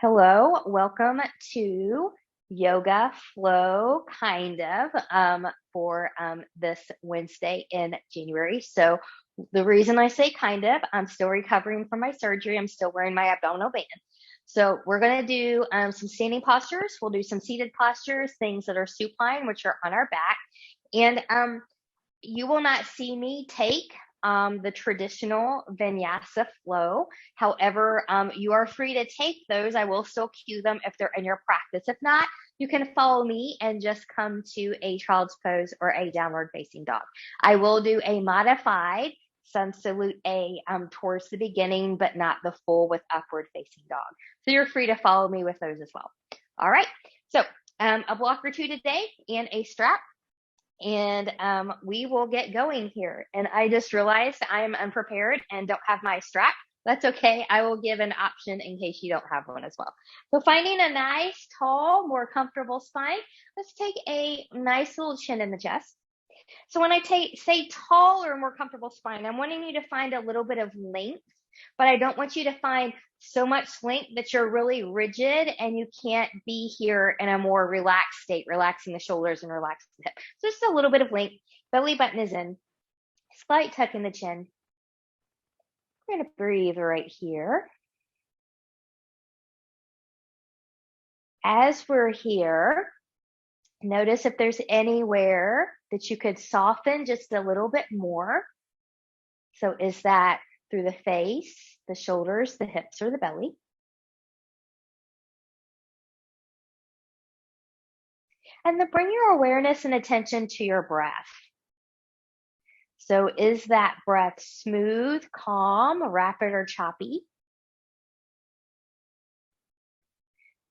Hello, welcome to Yoga Flow, for this Wednesday in January. So the reason I say kind of, I'm still recovering from my surgery. I'm still wearing my abdominal band. So we're going to do some standing postures. We'll do some seated postures, things that are supine, which are on our back. And you will not see me take the traditional vinyasa flow. However, you are free to take those. I will still cue them if they're in your practice. If not, you can follow me and just come to a child's pose or a downward facing dog. I will do a modified sun salute A towards the beginning, but not the full with upward facing dog. So you're free to follow me with those as well. All right. So a block or two today and a strap. And we will get going here. And I just realized I am unprepared and don't have my strap. That's okay. I will give an option in case you don't have one as well. So finding a nice, tall, more comfortable spine, let's take a nice little chin in the chest. So when I say tall or more comfortable spine, I'm wanting you to find a little bit of length, but I don't want you to find so much length that you're really rigid and you can't be here in a more relaxed state, relaxing the shoulders and relaxing the hip. So just a little bit of length. Belly button is in. Slight tuck in the chin. We're going to breathe right here. As we're here, notice if there's anywhere that you could soften just a little bit more. So is that through the face, the shoulders, the hips, or the belly? And then bring your awareness and attention to your breath. So is that breath smooth, calm, rapid, or choppy?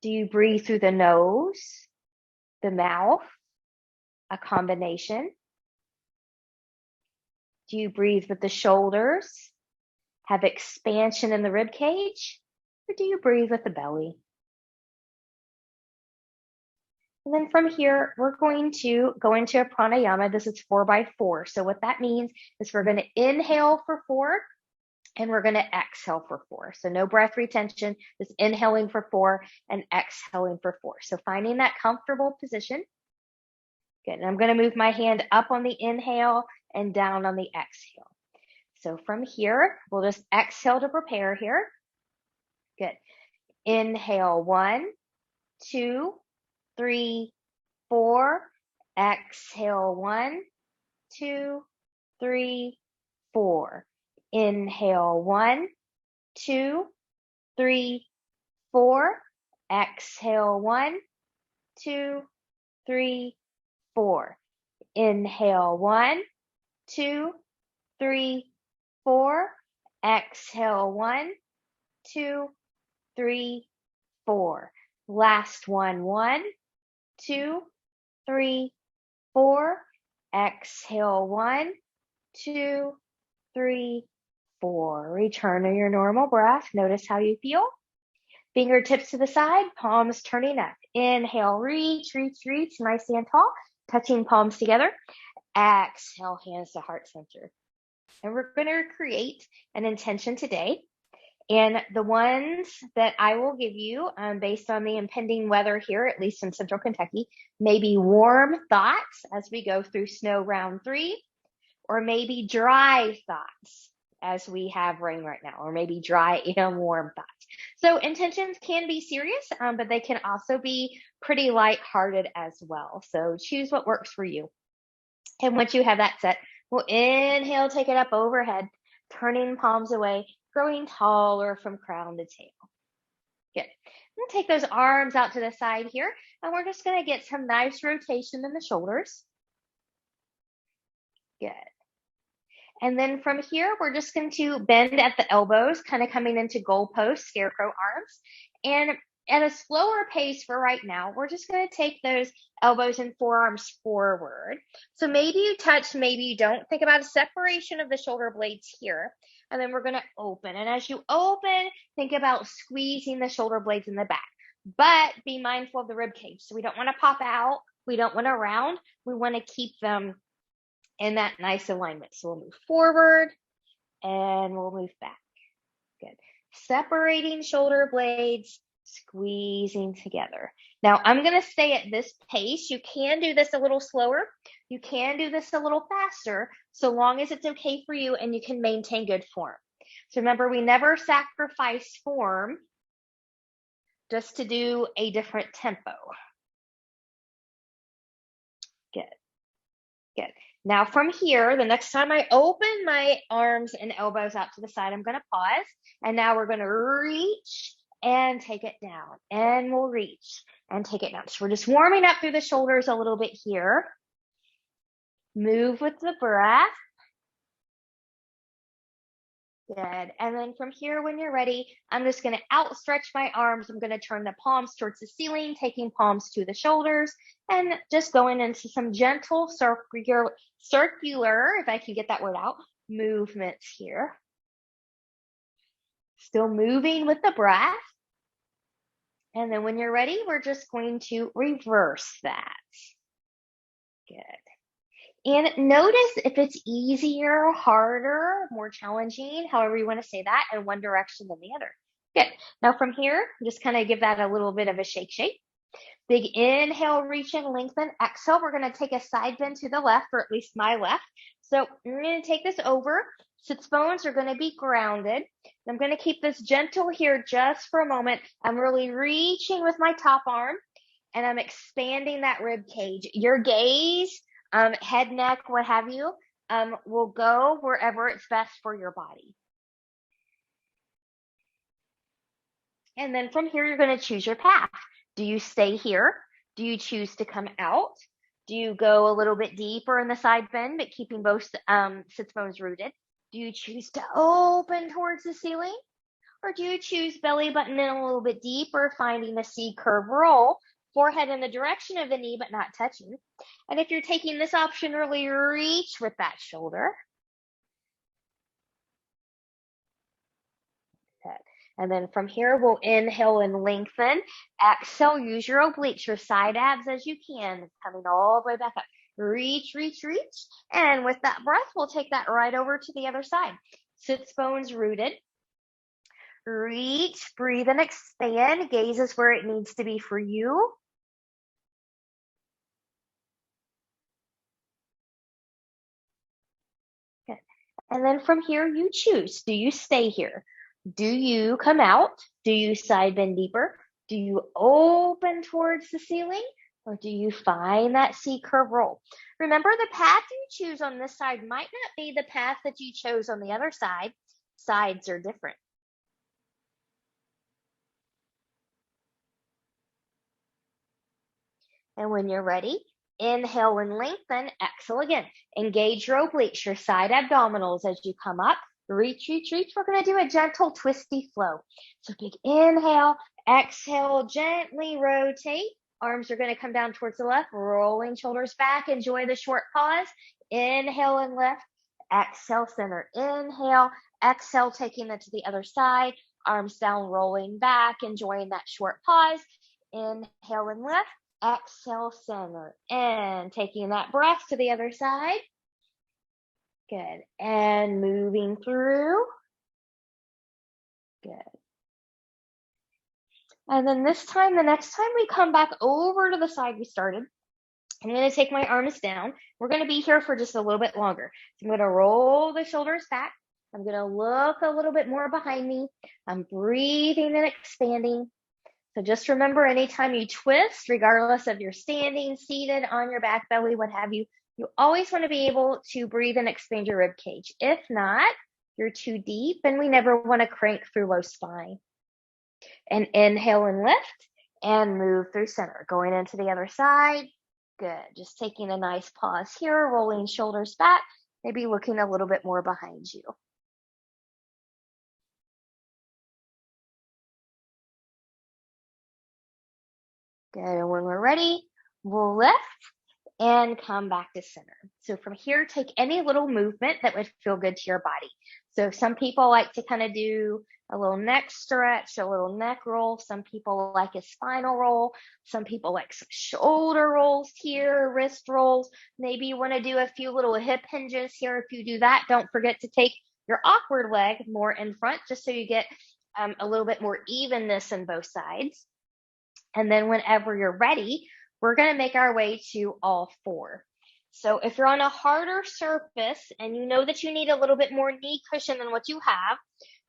Do you breathe through the nose, the mouth, a combination? Do you breathe with the shoulders, have expansion in the rib cage, or do you breathe with the belly? And then from here, we're going to go into a pranayama. This is 4x4. So what that means is we're going to inhale for 4 and we're going to exhale for 4. So no breath retention, just inhaling for 4 and exhaling for 4. So finding that comfortable position. Good. And I'm going to move my hand up on the inhale and down on the exhale. So from here, we'll just exhale to prepare here. Good. Inhale, 1, 2, 3, 4. Exhale, 1, 2, 3, 4. Inhale, 1, 2, 3, 4. Exhale, 1, 2, 3, 4. Inhale, 1, 2, 3, 4. Exhale, 1, 2, 3, 4. Last one, 1, 2, 3, 4. Exhale, 1, 2, 3, 4. Return to your normal breath. Notice how you feel. Fingertips to the side, palms turning up. Inhale, reach, reach, reach, nice and tall, touching palms together. Exhale, hands to heart center. And we're going to create an intention today. And the ones that I will give you based on the impending weather here, at least in central Kentucky, maybe warm thoughts as we go through snow round 3, or maybe dry thoughts as we have rain right now, or maybe dry and warm thoughts. So intentions can be serious, but they can also be pretty lighthearted as well. So choose what works for you. And once you have that set, we'll inhale, take it up overhead, turning palms away, growing taller from crown to tail. Good. We'll take those arms out to the side here, and we're just going to get some nice rotation in the shoulders. Good. And then from here, we're just going to bend at the elbows, kind of coming into goalpost, scarecrow arms. And at a slower pace for right now, we're just going to take those elbows and forearms forward. So maybe you touch, maybe you don't. Think about a separation of the shoulder blades here. And then we're going to open. And as you open, think about squeezing the shoulder blades in the back. But be mindful of the rib cage. So we don't want to pop out. We don't want to round. We want to keep them in that nice alignment. So we'll move forward and we'll move back. Good. Separating shoulder blades, squeezing together. Now I'm going to stay at this pace. You can do this a little slower. You can do this a little faster, so long as it's okay for you and you can maintain good form. So remember, we never sacrifice form just to do a different tempo. Good. Good. Now from here, the next time I open my arms and elbows out to the side, I'm going to pause. And now we're going to reach and take it down. And we'll reach and take it down. So we're just warming up through the shoulders a little bit here. Move with the breath. Good. And then from here, when you're ready, I'm just going to outstretch my arms. I'm going to turn the palms towards the ceiling, taking palms to the shoulders, and just going into some gentle circular, if I can get that word out, movements here. Still moving with the breath. And then when you're ready, we're just going to reverse that. Good. And notice if it's easier, harder, more challenging, however you want to say that, in one direction than the other. Good. Now from here, just kind of give that a little bit of a shake. Big inhale, reach and lengthen. Exhale, we're going to take a side bend to the left, or at least my left. So I'm going to take this over. Sits bones are going to be grounded. I'm going to keep this gentle here just for a moment. I'm really reaching with my top arm, and I'm expanding that rib cage. Your gaze, head, neck, what have you, will go wherever it's best for your body. And then from here, you're going to choose your path. Do you stay here? Do you choose to come out? Do you go a little bit deeper in the side bend, but keeping both sits bones rooted? Do you choose to open towards the ceiling? Or do you choose belly button in a little bit deeper, finding the C curve roll, forehead in the direction of the knee, but not touching? And if you're taking this option, really reach with that shoulder. Good. And then from here, we'll inhale and lengthen. Exhale, use your obliques, your side abs as you can, coming all the way back up. Reach, reach, reach. And with that breath, we'll take that right over to the other side. Sits bones rooted. Reach, breathe and expand. Gaze is where it needs to be for you. Good. And then from here, you choose. Do you stay here? Do you come out? Do you side bend deeper? Do you open towards the ceiling? Or do you find that C curve roll? Remember, the path you choose on this side might not be the path that you chose on the other side. Sides are different. And when you're ready, inhale and lengthen. Exhale again. Engage your obliques, your side abdominals as you come up. Reach, reach, reach. We're going to do a gentle twisty flow. So big inhale, exhale, gently rotate. Arms are going to come down towards the left, rolling shoulders back. Enjoy the short pause. Inhale and lift. Exhale, center. Inhale, exhale, taking that to the other side. Arms down, rolling back, enjoying that short pause. Inhale and lift. Exhale, center. And taking that breath to the other side. Good. And moving through. Good. And then this time, the next time we come back over to the side we started, I'm going to take my arms down. We're going to be here for just a little bit longer. So I'm going to roll the shoulders back. I'm going to look a little bit more behind me. I'm breathing and expanding. So just remember, anytime you twist, regardless of you're standing, seated, on your back, belly, what have you, you always want to be able to breathe and expand your rib cage. If not, you're too deep, and we never want to crank through low spine. And inhale and lift and move through center. Going into the other side. Good. Just taking a nice pause here, rolling shoulders back, maybe looking a little bit more behind you. Good. And when we're ready, we'll lift and come back to center. So from here, take any little movement that would feel good to your body. So some people like to kind of do a little neck stretch, a little neck roll. Some people like a spinal roll. Some people like some shoulder rolls here, wrist rolls. Maybe you want to do a few little hip hinges here. If you do that, don't forget to take your awkward leg more in front, just so you get a little bit more evenness in both sides. And then whenever you're ready, we're going to make our way to all four. So if you're on a harder surface and you know that you need a little bit more knee cushion than what you have,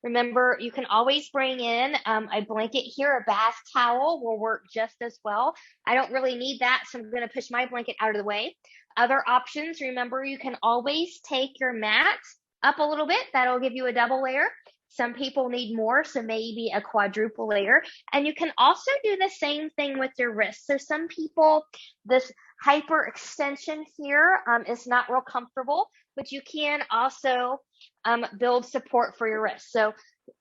remember, you can always bring in a blanket here. A bath towel will work just as well. I don't really need that, so I'm going to push my blanket out of the way. Other options, remember, you can always take your mat up a little bit. That'll give you a double layer. Some people need more, so maybe a quadruple layer. And you can also do the same thing with your wrists. So some people, this hyperextension here is not real comfortable, but you can also build support for your wrist. So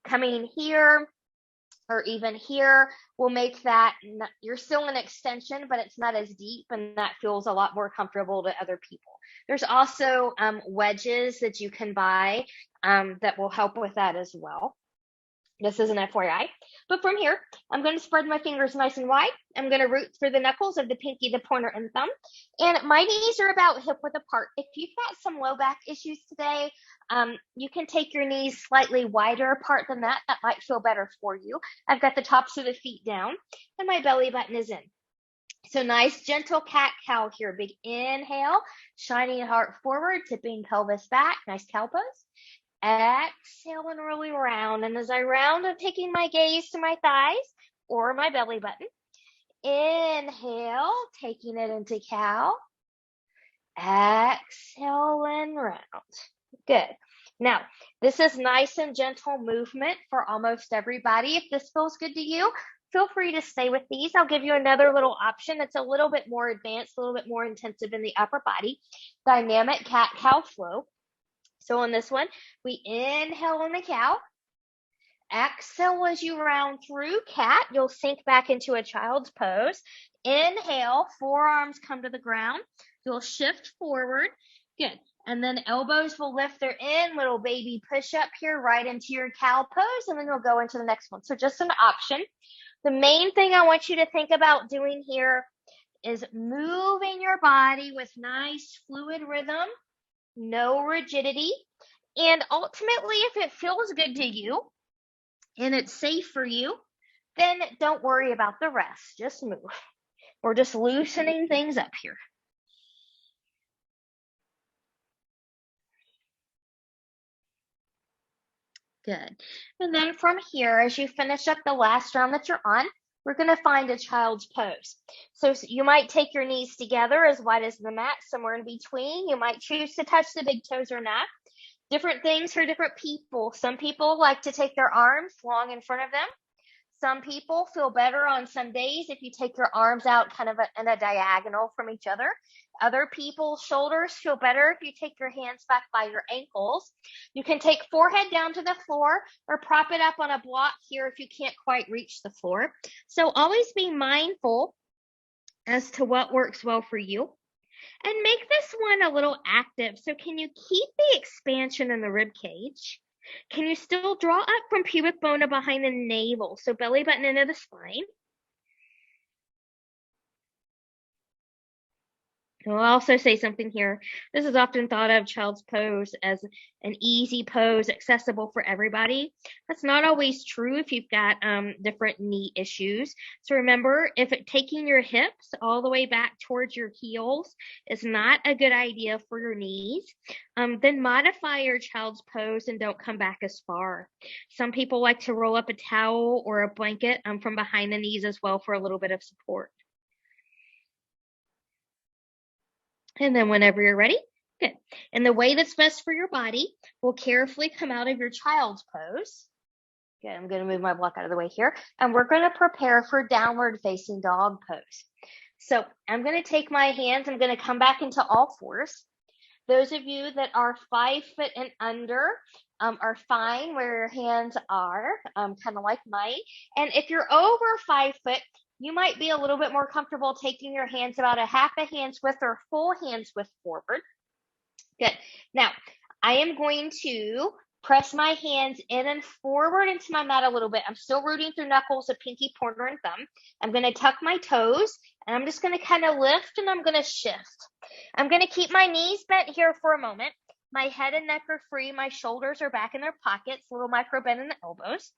coming here or even here will make that, you're still in extension, but it's not as deep, and that feels a lot more comfortable to other people. There's also wedges that you can buy that will help with that as well. This is an FYI. But from here, I'm going to spread my fingers nice and wide. I'm going to root through the knuckles of the pinky, the pointer, and thumb. And my knees are about hip width apart. If you've got some low back issues today, you can take your knees slightly wider apart than that. That might feel better for you. I've got the tops of the feet down, and my belly button is in. So nice, gentle cat-cow here. Big inhale, shining heart forward, tipping pelvis back. Nice cow pose. Exhale and really round. And as I round, I'm taking my gaze to my thighs or my belly button. Inhale, taking it into cow. Exhale and round. Good. Now, this is nice and gentle movement for almost everybody. If this feels good to you, feel free to stay with these. I'll give you another little option that's a little bit more advanced, a little bit more intensive in the upper body. Dynamic cat-cow flow. So on this one, we inhale on the cow. Exhale as you round through cat. You'll sink back into a child's pose. Inhale, forearms come to the ground. You'll shift forward. Good. And then elbows will lift. They're in. Little baby push up here right into your cow pose. And then you'll go into the next one. So just an option. The main thing I want you to think about doing here is moving your body with nice fluid rhythm. No rigidity. And ultimately, if it feels good to you and it's safe for you, then don't worry about the rest. Just move. We're just loosening things up here. Good. And then from here, as you finish up the last round that you're on, we're going to find a child's pose. So you might take your knees together as wide as the mat, somewhere in between. You might choose to touch the big toes or not. Different things for different people. Some people like to take their arms long in front of them. Some people feel better on some days if you take your arms out kind of in a diagonal from each other. Other people's shoulders feel better if you take your hands back by your ankles. You can take forehead down to the floor or prop it up on a block here if you can't quite reach the floor. So always be mindful as to what works well for you. And make this one a little active. So can you keep the expansion in the rib cage? Can you still draw up from pubic bone to behind the navel? So belly button into the spine. I'll also say something here. This is often thought of child's pose as an easy pose, accessible for everybody. That's not always true if you've got different knee issues. So remember, if taking your hips all the way back towards your heels is not a good idea for your knees, then modify your child's pose and don't come back as far. Some people like to roll up a towel or a blanket from behind the knees as well for a little bit of support. And then whenever you're ready, good. And the way that's best for your body will carefully come out of your child's pose. Good, I'm going to move my block out of the way here. And we're going to prepare for downward facing dog pose. So I'm going to take my hands, I'm going to come back into all fours. Those of you that are 5 foot and under are fine where your hands are, kind of like mine. And if you're over 5 foot, you might be a little bit more comfortable taking your hands about a half a hand's width or full hand's width forward. Good. Now, I am going to press my hands in and forward into my mat a little bit. I'm still rooting through knuckles of pinky, pointer, and thumb. I'm going to tuck my toes, and I'm just going to kind of lift, and I'm going to shift. I'm going to keep my knees bent here for a moment. My head and neck are free. My shoulders are back in their pockets, a little micro bend in the elbows.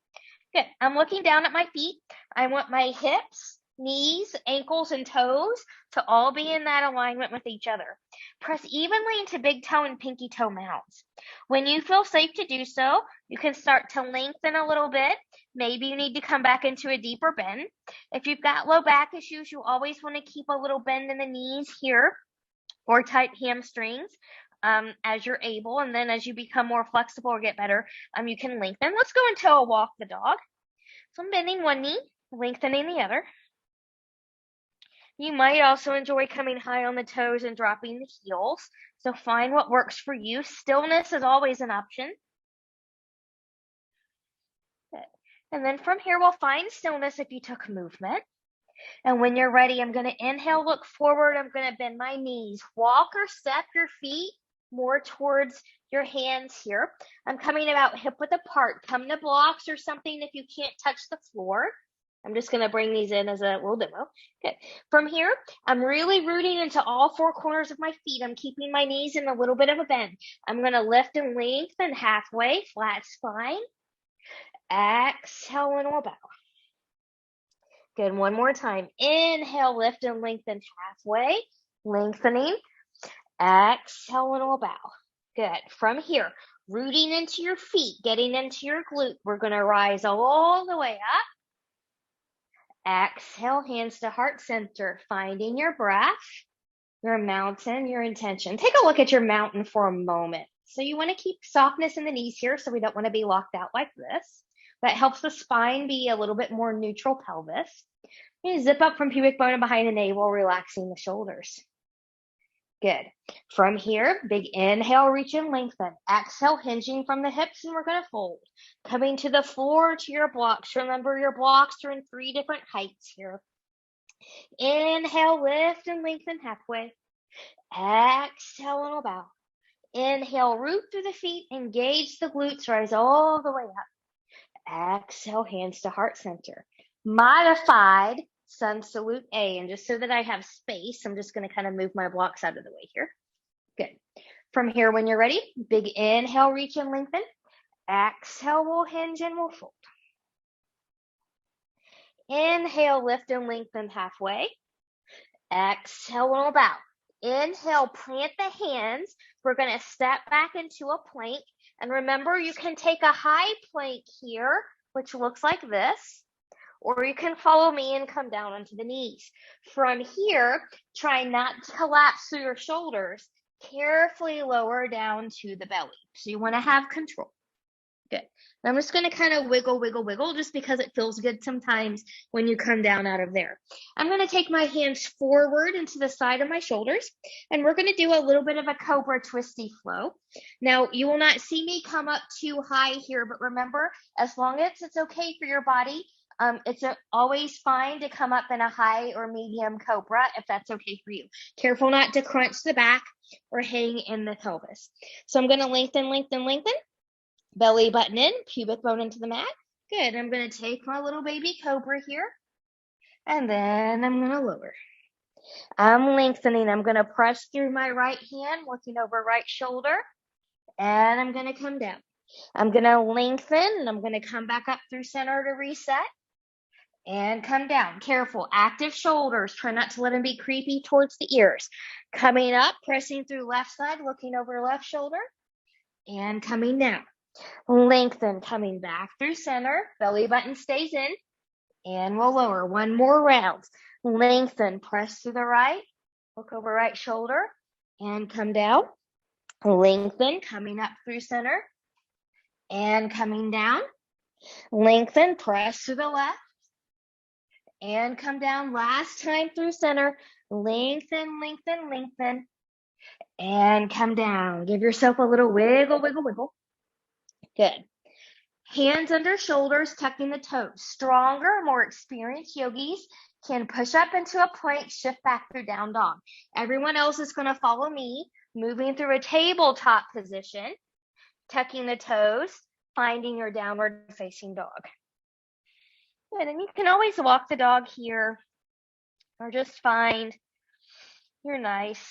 Good. I'm looking down at my feet. I want my hips, knees, ankles, and toes to all be in that alignment with each other. Press evenly into big toe and pinky toe mounts. When you feel safe to do so, you can start to lengthen a little bit. Maybe you need to come back into a deeper bend. If you've got low back issues, you always want to keep a little bend in the knees here or tight hamstrings as you're able. And then as you become more flexible or get better, you can lengthen. Let's go into a walk the dog. So I'm bending one knee, lengthening the other. You might also enjoy coming high on the toes and dropping the heels. So find what works for you. Stillness is always an option. Good. And then from here, we'll find stillness if you took movement. And when you're ready, I'm going to inhale, look forward. I'm going to bend my knees. Walk or step your feet more towards your hands here. I'm coming about hip width apart. Come to blocks or something if you can't touch the floor. I'm just going to bring these in as a little demo. Good. From here, I'm really rooting into all four corners of my feet. I'm keeping my knees in a little bit of a bend. I'm going to lift and lengthen halfway, flat spine. Exhale and we'll bow. Good. One more time. Inhale, lift and lengthen halfway, lengthening. Exhale and we'll bow. Good. From here, rooting into your feet, getting into your glute. We're going to rise all the way up. Exhale, hands to heart center, finding your breath, your mountain, your intention. Take a look at your mountain for a moment. So you want to keep softness in the knees here, so we don't want to be locked out like this. That helps the spine be a little bit more neutral pelvis. You zip up from pubic bone and behind the navel, relaxing the shoulders. Good. From here, big inhale, reach and lengthen. Exhale, hinging from the hips, and we're going to fold. Coming to the floor, to your blocks. Remember, your blocks are in 3 different heights here. Inhale, lift and lengthen halfway. Exhale, and we'll bow. Inhale, root through the feet, engage the glutes, rise all the way up. Exhale, hands to heart center. Modified sun salute A. And just so that I have space, I'm just going to kind of move my blocks out of the way here. Good. From here, when you're ready, big inhale, reach and lengthen. Exhale, we'll hinge and we'll fold. Inhale, lift and lengthen halfway. Exhale, we'll bow. Inhale, plant the hands. We're going to step back into a plank. And remember, you can take a high plank here, which looks like this. Or you can follow me and come down onto the knees. From here, try not to collapse through your shoulders. Carefully lower down to the belly. So you want to have control. Good. And I'm just going to kind of wiggle, wiggle, wiggle, just because it feels good sometimes when you come down out of there. I'm going to take my hands forward into the side of my shoulders, and we're going to do a little bit of a Cobra Twisty flow. Now, you will not see me come up too high here, but remember, as long as it's okay for your body, it's always fine to come up in a high or medium Cobra if that's okay for you. Careful not to crunch the back or hang in the pelvis. So I'm going to lengthen, lengthen, lengthen. Belly button in, pubic bone into the mat. Good. I'm going to take my little baby Cobra here, and then I'm going to lower. I'm lengthening. I'm going to press through my right hand, looking over right shoulder, and I'm going to come down. I'm going to lengthen, and I'm going to come back up through center to reset. And come down. Careful. Active shoulders. Try not to let them be creepy towards the ears. Coming up, pressing through left side, looking over left shoulder. And coming down. Lengthen. Coming back through center. Belly button stays in. And we'll lower. One more round. Lengthen. Press through the right. Look over right shoulder. And come down. Lengthen. Coming up through center. And coming down. Lengthen. Press through the left. And come down last time through center. Lengthen, lengthen, lengthen. And come down. Give yourself a little wiggle, wiggle, wiggle. Good. Hands under shoulders, tucking the toes. Stronger, more experienced yogis can push up into a plank, shift back through down dog. Everyone else is going to follow me, moving through a tabletop position, tucking the toes, finding your downward facing dog. Good, and you can always walk the dog here, or just find your nice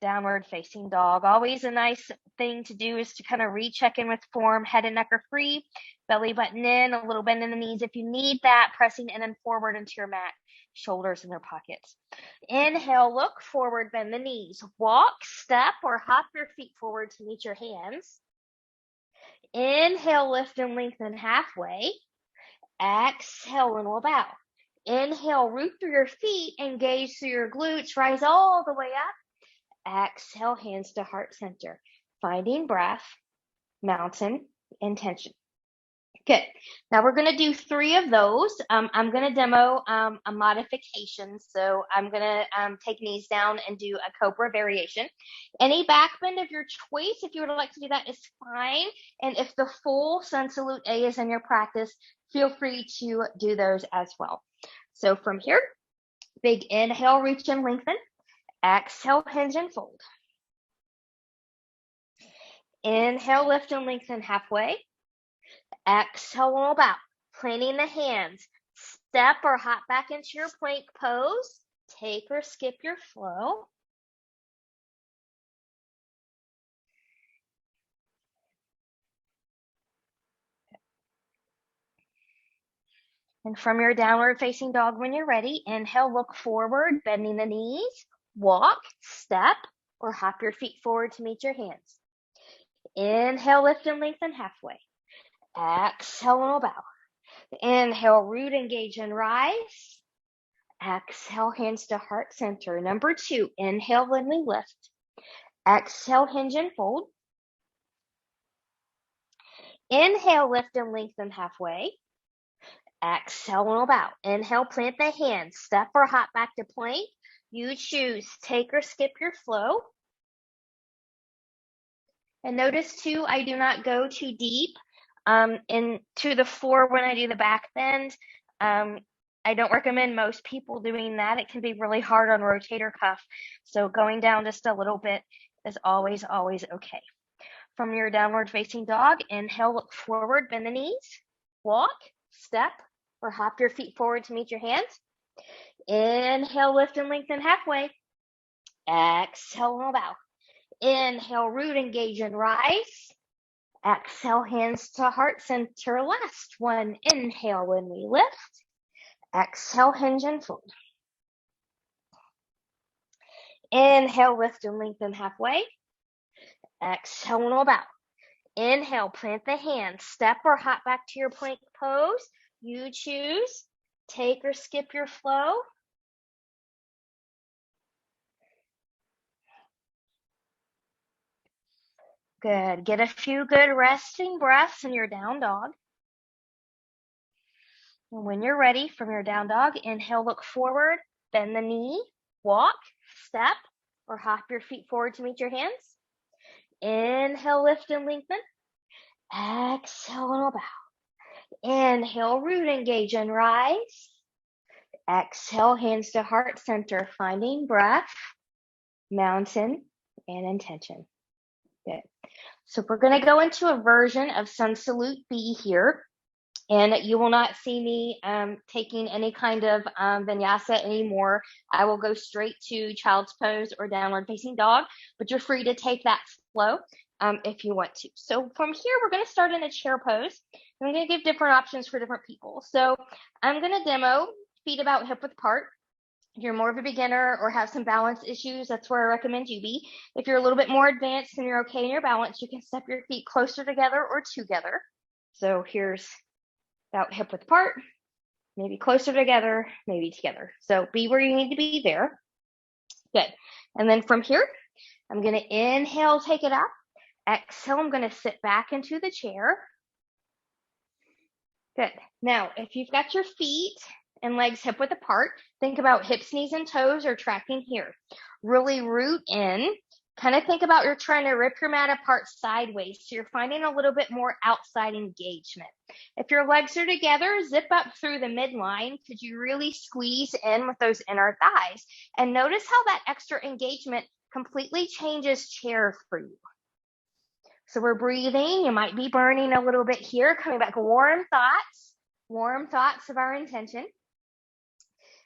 downward facing dog. Always a nice thing to do is to kind of recheck in with form. Head and neck are free, belly button in, a little bend in the knees if you need that, pressing in and forward into your mat, shoulders in their pockets. Inhale, look forward, bend the knees. Walk, step, or hop your feet forward to meet your hands. Inhale, lift and lengthen halfway. Exhale, and we'll bow. Inhale, root through your feet, engage through your glutes, rise all the way up. Exhale, hands to heart center. Finding breath, mountain, intention. Good. Now we're going to do 3 of those. I'm going to demo a modification. So I'm going to take knees down and do a Cobra Variation. Any back bend of your choice, if you would like to do that, is fine. And if the full Sun Salute A is in your practice, feel free to do those as well. So from here, big inhale, reach and lengthen. Exhale, hinge and fold. Inhale, lift and lengthen halfway. Exhale, roll bow. Planting the hands. Step or hop back into your plank pose. Take or skip your flow. And from your downward facing dog, when you're ready, inhale, look forward, bending the knees. Walk, step, or hop your feet forward to meet your hands. Inhale, lift and lengthen halfway. Exhale, roll bow. Inhale, root, engage, and rise. Exhale, hands to heart center. Number 2, inhale, when we lift. Exhale, hinge and fold. Inhale, lift and lengthen halfway. Exhale, roll bow. Inhale, plant the hands. Step or hop back to plank. You choose. Take or skip your flow. And notice too, I do not go too deep into the floor when I do the back bend. I don't recommend most people doing that. It can be really hard on rotator cuff. So going down just a little bit is always okay. From your downward facing dog, inhale, look forward, bend the knees, walk, step, or hop your feet forward to meet your hands. Inhale, lift and lengthen halfway. Exhale, roll bow. Inhale, root, engage, and rise. Exhale, hands to heart center. Last one. Inhale when we lift. Exhale, hinge and fold. Inhale, lift and lengthen halfway. Exhale, roll bow. Inhale, plant the hands. Step or hop back to your plank pose. You choose. Take or skip your flow. Good. Get a few good resting breaths in your down dog. And when you're ready, from your down dog, inhale, look forward, bend the knee, walk, step, or hop your feet forward to meet your hands. Inhale, lift and lengthen. Exhale, roll bow. Inhale, root, engage, and rise. Exhale, hands to heart center, finding breath, mountain, and intention. Good. So we're going to go into a version of Sun Salute B here. And you will not see me taking any kind of vinyasa anymore. I will go straight to child's pose or downward facing dog, but you're free to take that flow if you want to. So from here, we're going to start in a chair pose. I'm going to give different options for different people. So I'm going to demo feet about hip width apart. If you're more of a beginner or have some balance issues, that's where I recommend you be. If you're a little bit more advanced and you're okay in your balance, you can step your feet closer together or together. So here's about hip width apart, maybe closer together, maybe together. So be where you need to be there. Good. And then from here, I'm going to inhale, take it up. Exhale, I'm going to sit back into the chair. Good. Now, if you've got your feet and legs hip width apart, think about hips, knees, and toes are tracking here. Really root in. Kind of think about you're trying to rip your mat apart sideways. So you're finding a little bit more outside engagement. If your legs are together, zip up through the midline. Could you really squeeze in with those inner thighs? And notice how that extra engagement completely changes chair for you. So we're breathing. You might be burning a little bit here. Coming back, warm thoughts of our intention.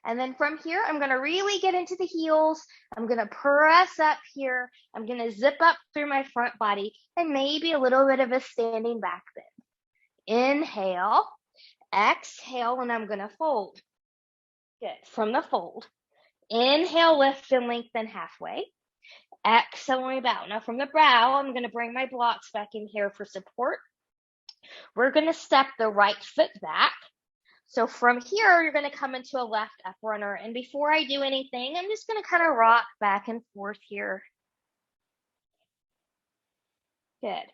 And then from here, I'm going to really get into the heels. I'm going to press up here. I'm going to zip up through my front body and maybe a little bit of a standing back bend. Inhale, exhale, and I'm going to fold. Good. From the fold. Inhale, lift and lengthen halfway. Exhale, and bow. Now from the brow, I'm going to bring my blocks back in here for support. We're going to step the right foot back. So from here, you're going to come into a left up runner. And before I do anything, I'm just going to kind of rock back and forth here. Good.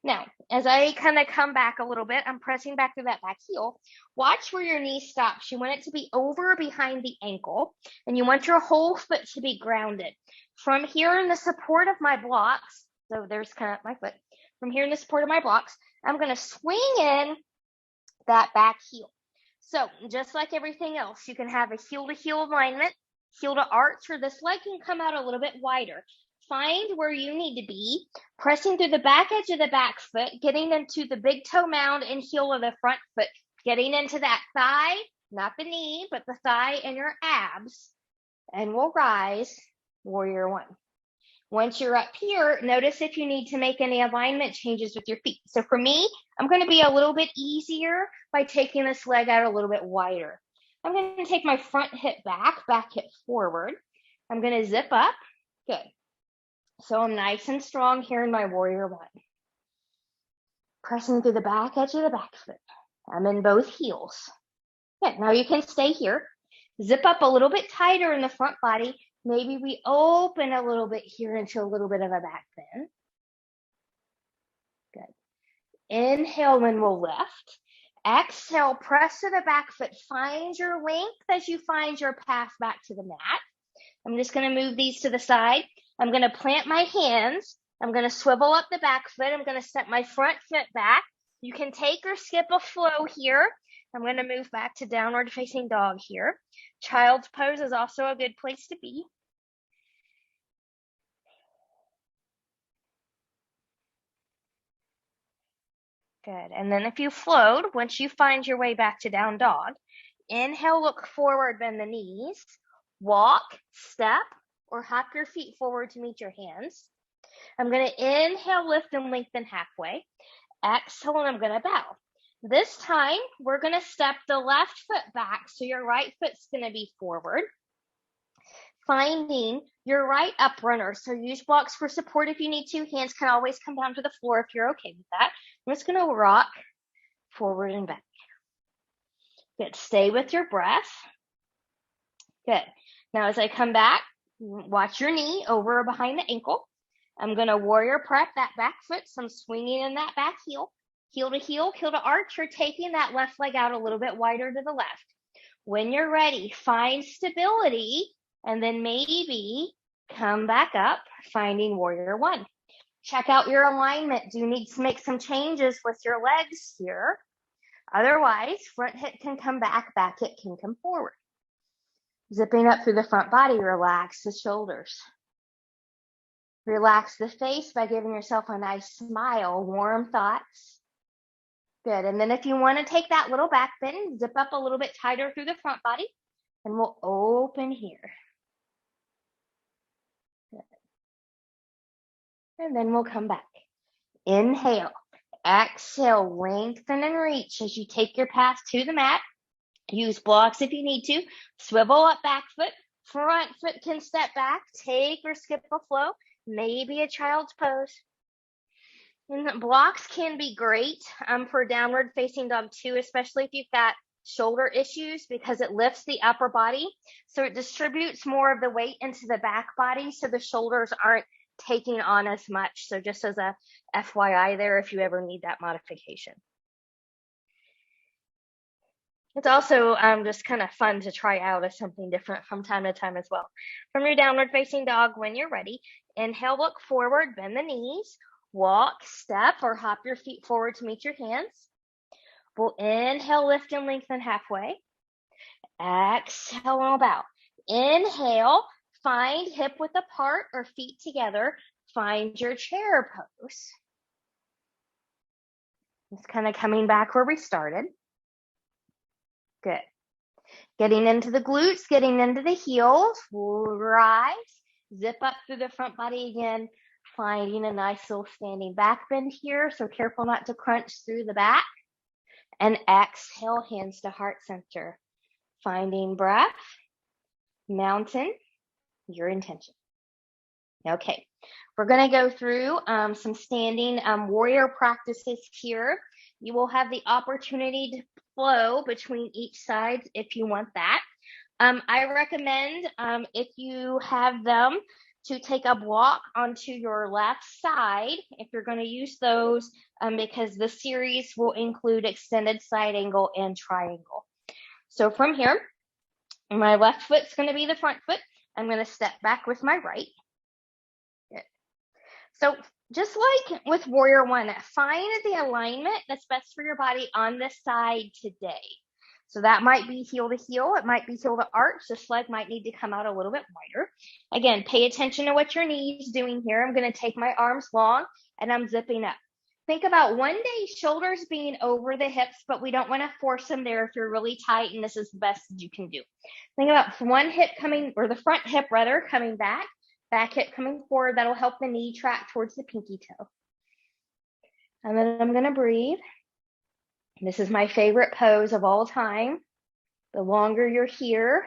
Now, as I kind of come back a little bit, I'm pressing back through that back heel. Watch where your knee stops. You want it to be over behind the ankle, and you want your whole foot to be grounded. From here in the support of my blocks, so there's kind of my foot. From here in the support of my blocks, I'm going to swing in that back heel. So just like everything else, you can have a heel-to-heel alignment, heel to arch, or this leg can come out a little bit wider. Find where you need to be, pressing through the back edge of the back foot, getting into the big toe mound and heel of the front foot, getting into that thigh, not the knee, but the thigh and your abs, and we'll rise, warrior one. Once you're up here, notice if you need to make any alignment changes with your feet. So for me, I'm going to be a little bit easier by taking this leg out a little bit wider. I'm going to take my front hip back hip forward. I'm going to zip up. Good. So I'm nice and strong here in my warrior one. Pressing through the back edge of the back foot. I'm in both heels. Good. Now you can stay here. Zip up a little bit tighter in the front body. Maybe we open a little bit here into a little bit of a back bend. Good. Inhale and we'll lift. Exhale, press to the back foot. Find your length as you find your path back to the mat. I'm just going to move these to the side. I'm going to plant my hands. I'm going to swivel up the back foot. I'm going to step my front foot back. You can take or skip a flow here. I'm going to move back to downward facing dog here. Child's pose is also a good place to be. Good. And then if you float, once you find your way back to down dog, inhale, look forward, bend the knees, walk, step, or hop your feet forward to meet your hands. I'm going to inhale, lift, and lengthen halfway. Exhale, and I'm going to bow. This time, we're going to step the left foot back, so your right foot's going to be forward. Finding your right up runner. So use blocks for support if you need to. Hands can always come down to the floor if you're okay with that. I'm just going to rock forward and back. Good. Stay with your breath. Good. Now, as I come back, watch your knee over behind the ankle. I'm going to warrior prep that back foot. So I'm swinging in that back heel. Heel to heel, heel to arch. You're taking that left leg out a little bit wider to the left. When you're ready, find stability and then maybe come back up, finding warrior one. Check out your alignment. Do you need to make some changes with your legs here? Otherwise, front hip can come back hip can come forward. Zipping up through the front body, relax the shoulders. Relax the face by giving yourself a nice smile, warm thoughts. Good. And then if you want to take that little back bend, zip up a little bit tighter through the front body, and we'll open here. Good. And then we'll come back. Inhale. Exhale, lengthen and reach as you take your path to the mat. Use blocks if you need to. Swivel up back foot. Front foot can step back. Take or skip a flow. Maybe a child's pose. And blocks can be great for downward facing dog too, especially if you've got shoulder issues, because it lifts the upper body. So it distributes more of the weight into the back body, so the shoulders aren't taking on as much. So just as a FYI there, if you ever need that modification. It's also just kind of fun to try out as something different from time to time as well. From your downward facing dog, when you're ready, inhale, look forward, bend the knees, walk, step, or hop your feet forward to meet your hands. We'll inhale, lift, and lengthen halfway. Exhale, and bow. Inhale, find hip width apart or feet together. Find your chair pose. It's kind of coming back where we started. Good. Getting into the glutes, getting into the heels, rise, zip up through the front body again, finding a nice little standing back bend here. So careful not to crunch through the back. And exhale, hands to heart center. Finding breath, mountain, your intention. Okay, we're going to go through some standing warrior practices here. You will have the opportunity to flow between each side if you want that. I recommend if you have them to take a block onto your left side if you're going to use those because the series will include extended side angle and triangle. So from here, my left foot's going to be the front foot. I'm going to step back with my right. Good. So just like with Warrior One, find the alignment that's best for your body on this side today. So that might be heel to heel. It might be heel to arch. This leg might need to come out a little bit wider. Again, pay attention to what your knee is doing here. I'm going to take my arms long and I'm zipping up. Think about one day shoulders being over the hips, but we don't want to force them there if you're really tight and this is the best that you can do. Think about one hip coming, or the front hip rather, coming back hip coming forward. That'll help the knee track towards the pinky toe. And then I'm going to breathe. This is my favorite pose of all time. The longer you're here,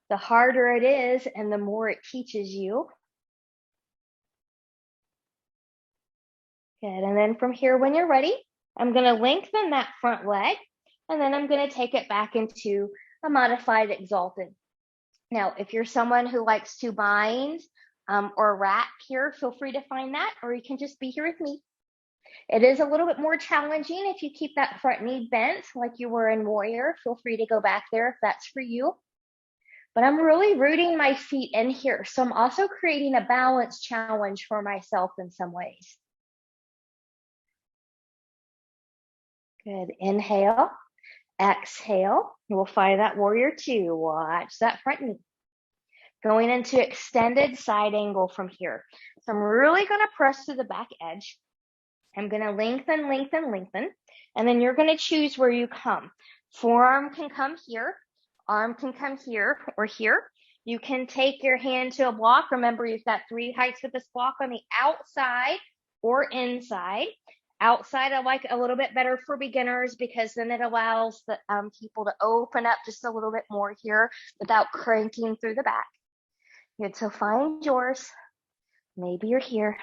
the harder it is and the more it teaches you. Good, and then from here, when you're ready, I'm going to lengthen that front leg, and then I'm going to take it back into a modified exalted. Now, if you're someone who likes to bind or rack here, feel free to find that, or you can just be here with me. It is a little bit more challenging if you keep that front knee bent like you were in Warrior. Feel free to go back there if that's for you. But I'm really rooting my feet in here. So I'm also creating a balance challenge for myself in some ways. Good. Inhale, exhale. We'll find that Warrior Two. Watch that front knee. Going into extended side angle from here. So I'm really going to press to the back edge. I'm going to lengthen, lengthen, lengthen. And then you're going to choose where you come. Forearm can come here. Arm can come here or here. You can take your hand to a block. Remember, you've got 3 heights with this block on the outside or inside. Outside, I like a little bit better for beginners because then it allows the people to open up just a little bit more here without cranking through the back. Good, so find yours. Maybe you're here.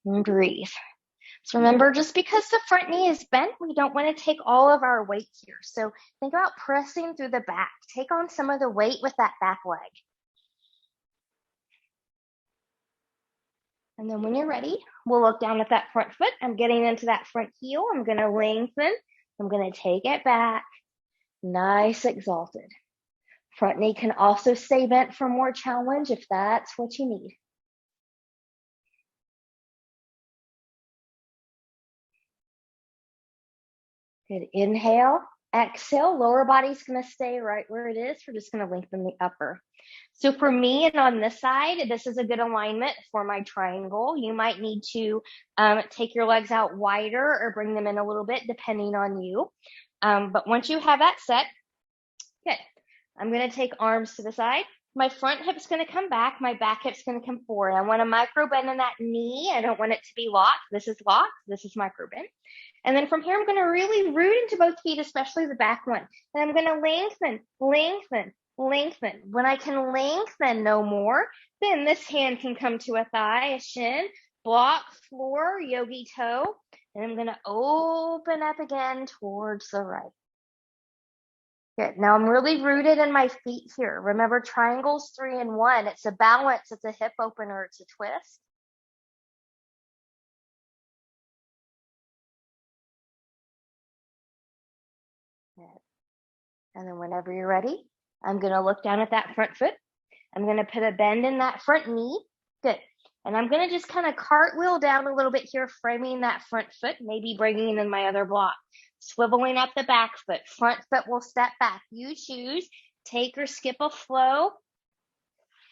And breathe. So remember, just because the front knee is bent, we don't want to take all of our weight here. So think about pressing through the back. Take on some of the weight with that back leg. And then when you're ready, we'll look down at that front foot. I'm getting into that front heel. I'm going to lengthen. I'm going to take it back. Nice exalted. Front knee can also stay bent for more challenge if that's what you need. Good. Inhale, exhale. Lower body's going to stay right where it is. We're just going to lengthen the upper. So for me and on this side, this is a good alignment for my triangle. You might need to take your legs out wider or bring them in a little bit depending on you. But once you have that set, good. I'm going to take arms to the side. My front hip's going to come back. My back hip's going to come forward. I want to micro bend in that knee. I don't want it to be locked. This is locked. This is micro bend. And then from here, I'm going to really root into both feet, especially the back one. And I'm going to lengthen, lengthen, lengthen. When I can lengthen no more, then this hand can come to a thigh, a shin, block, floor, yogi toe. And I'm going to open up again towards the right. Good. Now I'm really rooted in my feet here. Remember, triangles 3 and 1. It's a balance. It's a hip opener. It's a twist. Good. And then whenever you're ready, I'm going to look down at that front foot. I'm going to put a bend in that front knee. Good. And I'm going to just kind of cartwheel down a little bit here, framing that front foot, maybe bringing in my other block. Swiveling up the back foot. Front foot will step back. You choose. Take or skip a flow.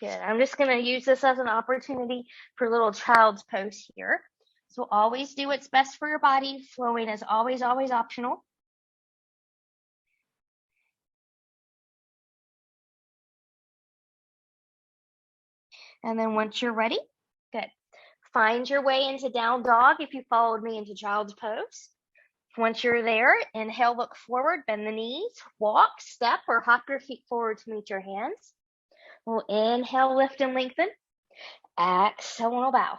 Good. I'm just going to use this as an opportunity for a little child's pose here. So always do what's best for your body. Flowing is always, always optional. And then once you're ready, good. Find your way into down dog if you followed me into child's pose. Once you're there, inhale, look forward, bend the knees, walk, step, or hop your feet forward to meet your hands. We'll inhale, lift and lengthen. Exhale, we'll bow.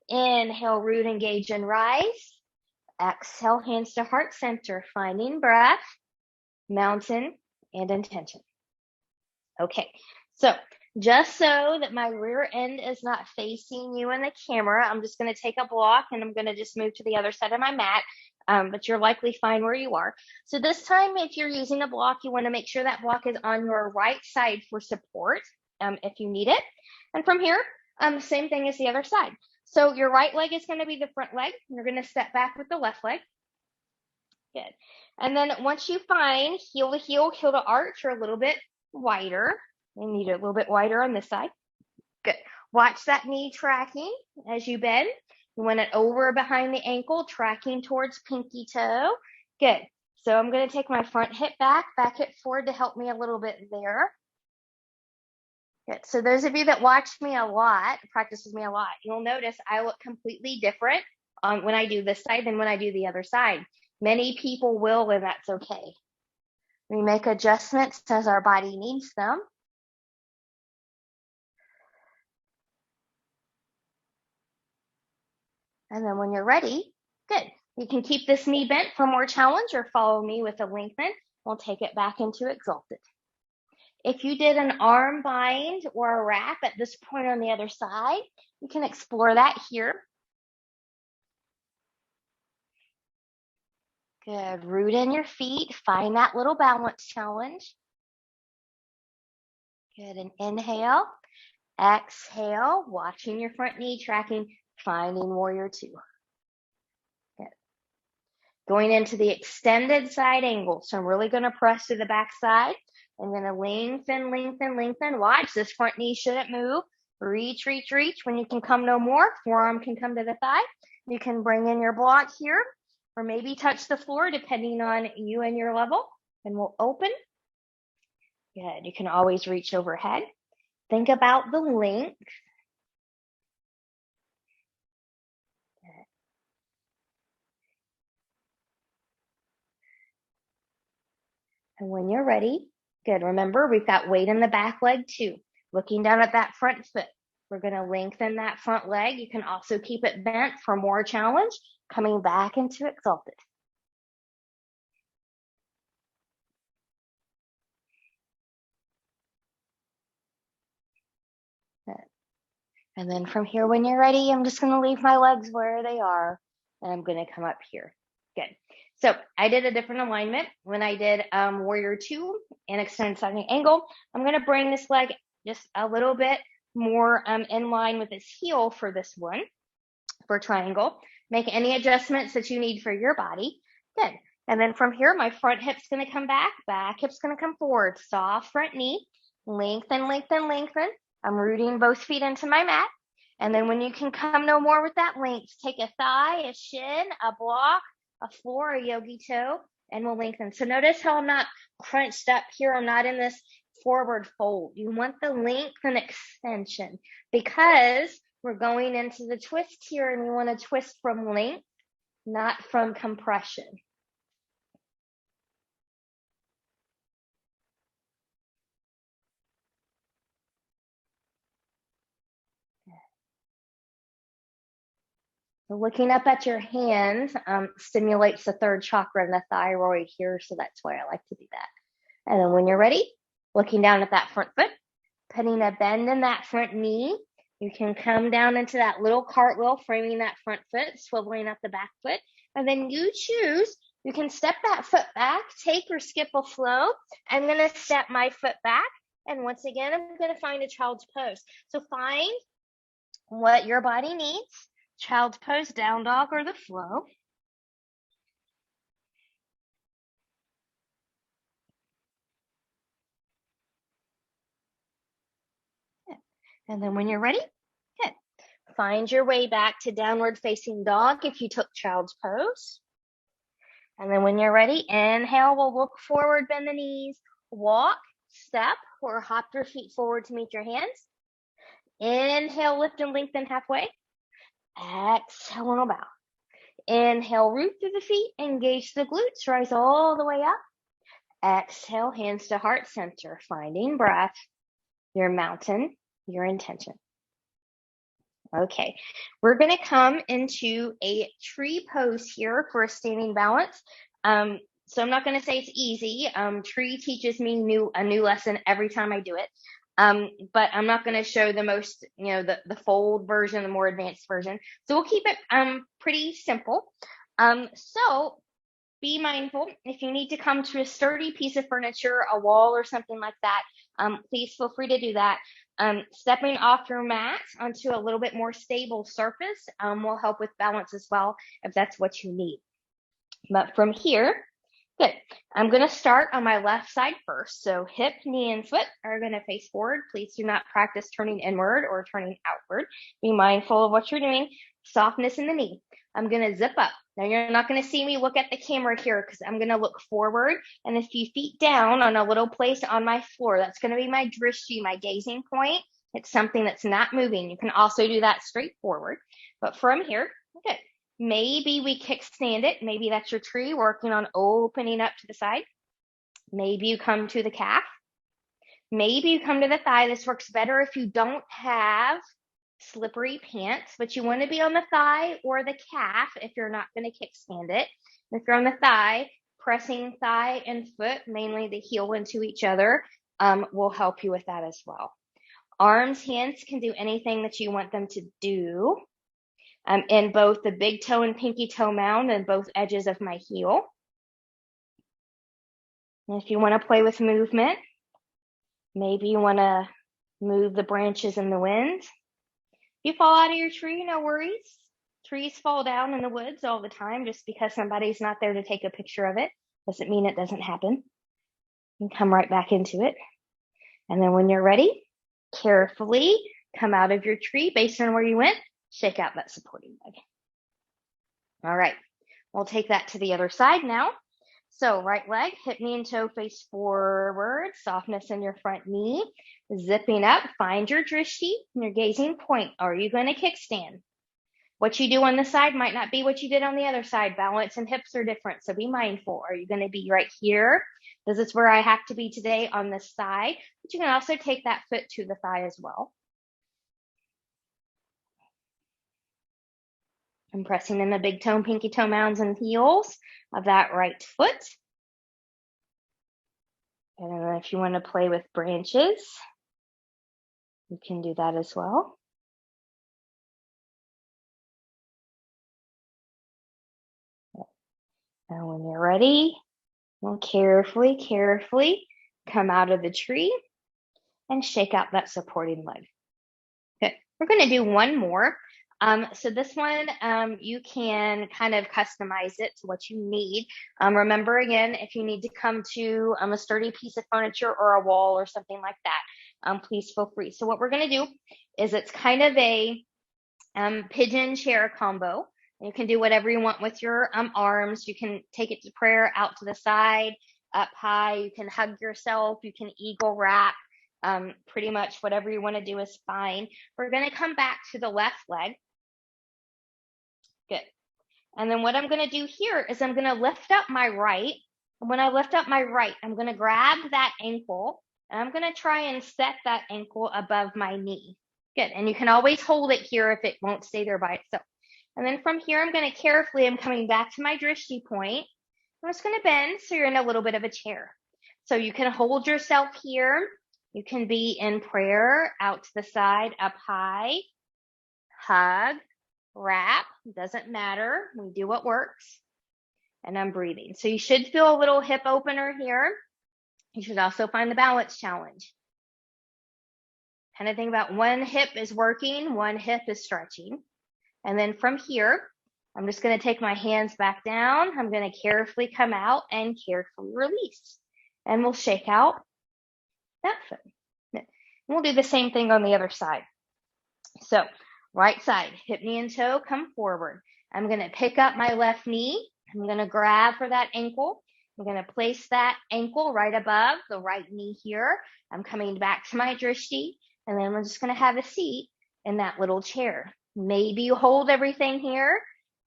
Inhale, root, engage, and rise. Exhale, hands to heart center, finding breath, mountain, and intention. Okay, so just so that my rear end is not facing you in the camera, I'm just going to take a block and I'm going to just move to the other side of my mat, but you're likely fine where you are. So this time, if you're using a block, you want to make sure that block is on your right side for support if you need it. And from here, same thing as the other side. So your right leg is going to be the front leg. You're going to step back with the left leg. Good. And then once you find heel to heel, heel to arch, or a little bit wider, you need it a little bit wider on this side. Good. Watch that knee tracking as you bend. You want it over behind the ankle, tracking towards pinky toe. Good. So I'm going to take my front hip back hip forward to help me a little bit there. Good. So those of you that watch me a lot, practice with me a lot, you'll notice I look completely different when I do this side than when I do the other side. Many people will, and that's okay. We make adjustments as our body needs them. And then when you're ready, good. You can keep this knee bent for more challenge or follow me with a lengthen. We'll take it back into exalted. If you did an arm bind or a wrap at this point on the other side, you can explore that here. Good. Root in your feet. Find that little balance challenge. Good. And inhale. Exhale. Watching your front knee tracking. Finding warrior two. Good. Going into the extended side angle. So I'm really going to press to the back side. I'm going to lengthen, lengthen, lengthen. Watch. This front knee shouldn't move. Reach, reach, reach. When you can come no more, forearm can come to the thigh. You can bring in your block here, or maybe touch the floor depending on you and your level. And we'll open. Good. You can always reach overhead. Think about the length. Good. And when you're ready, good. Remember, we've got weight in the back leg too. Looking down at that front foot. We're going to lengthen that front leg. You can also keep it bent for more challenge. Coming back into exalted. Good. And then from here, when you're ready, I'm just going to leave my legs where they are. And I'm going to come up here. Good. So I did a different alignment when I did warrior two and extended side angle. I'm going to bring this leg just a little bit more in line with its heel for this one, for triangle. Make any adjustments that you need for your body. Good. And then from here, my front hip's going to come back hip's going to come forward. Soft front knee, lengthen, lengthen, lengthen. I'm rooting both feet into my mat. And then when you can come no more with that length, take a thigh, a shin, a block, a floor, a yogi toe, and we'll lengthen. So notice how I'm not crunched up here. I'm not in this forward fold. You want the length and extension because we're going into the twist here and we want to twist from length, not from compression. So looking up at your hands stimulates the third chakra and the thyroid here. So that's why I like to do that. And then when you're ready, looking down at that front foot, putting a bend in that front knee. You can come down into that little cartwheel, framing that front foot, swiveling up the back foot. And then you choose, you can step that foot back, take or skip a flow. I'm going to step my foot back. And once again, I'm going to find a child's pose. So find what your body needs. Child's pose, down dog, or the flow. And then when you're ready, good. Find your way back to downward facing dog if you took child's pose. And then when you're ready, inhale, we'll look forward, bend the knees, walk, step, or hop your feet forward to meet your hands. Inhale, lift and lengthen halfway. Exhale, roll bow. Inhale, root through the feet, engage the glutes, rise all the way up. Exhale, hands to heart center, finding breath, your mountain, your intention. Okay, we're going to come into a tree pose here for a standing balance. So I'm not going to say it's easy. Tree teaches me a new lesson every time I do it. But I'm not going to show the most, the fold version, the more advanced version. So we'll keep it pretty simple. So be mindful. If you need to come to a sturdy piece of furniture, a wall or something like that, please feel free to do that. Stepping off your mat onto a little bit more stable surface will help with balance as well, if that's what you need. But from here, good. I'm going to start on my left side first. So hip, knee, and foot are going to face forward. Please do not practice turning inward or turning outward. Be mindful of what you're doing. Softness in the knee. I'm going to zip up. Now you're not going to see me look at the camera here because I'm going to look forward and a few feet down on a little place on my floor. That's going to be my drishti, my gazing point. It's something that's not moving. You can also do that straight forward. But from here, good. Maybe we kickstand it. Maybe that's your tree working on opening up to the side. Maybe you come to the calf. Maybe you come to the thigh. This works better if you don't have slippery pants, but you want to be on the thigh or the calf if you're not going to kickstand it. If you're on the thigh, pressing thigh and foot, mainly the heel into each other, will help you with that as well. Arms, hands can do anything that you want them to do. In both the big toe and pinky toe mound and both edges of my heel. And if you want to play with movement, maybe you want to move the branches in the wind. If you fall out of your tree, no worries. Trees fall down in the woods all the time. Just because somebody's not there to take a picture of it doesn't mean it doesn't happen. You can come right back into it. And then when you're ready, carefully come out of your tree based on where you went. Shake out that supporting leg. All right, we'll take that to the other side now. So right leg, hip, knee, and toe face forward, softness in your front knee, zipping up, find your drishti, and your gazing point. Are you going to kickstand? What you do on the side might not be what you did on the other side. Balance and hips are different, so be mindful. Are you going to be right here? This is where I have to be today on this side, but you can also take that foot to the thigh as well. I'm pressing in the big toe and pinky toe mounds and heels of that right foot. And then if you want to play with branches, you can do that as well. And when you're ready, we'll carefully come out of the tree and shake out that supporting leg. Okay, we're going to do one more. So this one, you can kind of customize it to what you need. Remember again, if you need to come to a sturdy piece of furniture or a wall or something like that, please feel free. So what we're going to do is it's kind of a pigeon chair combo. You can do whatever you want with your arms. You can take it to prayer, out to the side, up high. You can hug yourself. You can eagle wrap. Pretty much whatever you want to do is fine. We're going to come back to the left leg. Good. And then what I'm going to do here is I'm going to lift up my right. And when I lift up my right, I'm going to grab that ankle and I'm going to try and set that ankle above my knee. Good. And you can always hold it here if it won't stay there by itself. And then from here, I'm going to carefully, I'm coming back to my drishti point. I'm just going to bend so you're in a little bit of a chair. So you can hold yourself here. You can be in prayer, out to the side, up high, hug, wrap, doesn't matter. We do what works. And I'm breathing. So you should feel a little hip opener here. You should also find the balance challenge. Kind of think about one hip is working, one hip is stretching. And then from here, I'm just going to take my hands back down. I'm going to carefully come out and carefully release. And we'll shake out that foot. And we'll do the same thing on the other side. So right side, hip, knee, and toe, come forward. I'm going to pick up my left knee. I'm going to grab for that ankle. I'm going to place that ankle right above the right knee here. I'm coming back to my drishti, and then we're just going to have a seat in that little chair. Maybe you hold everything here.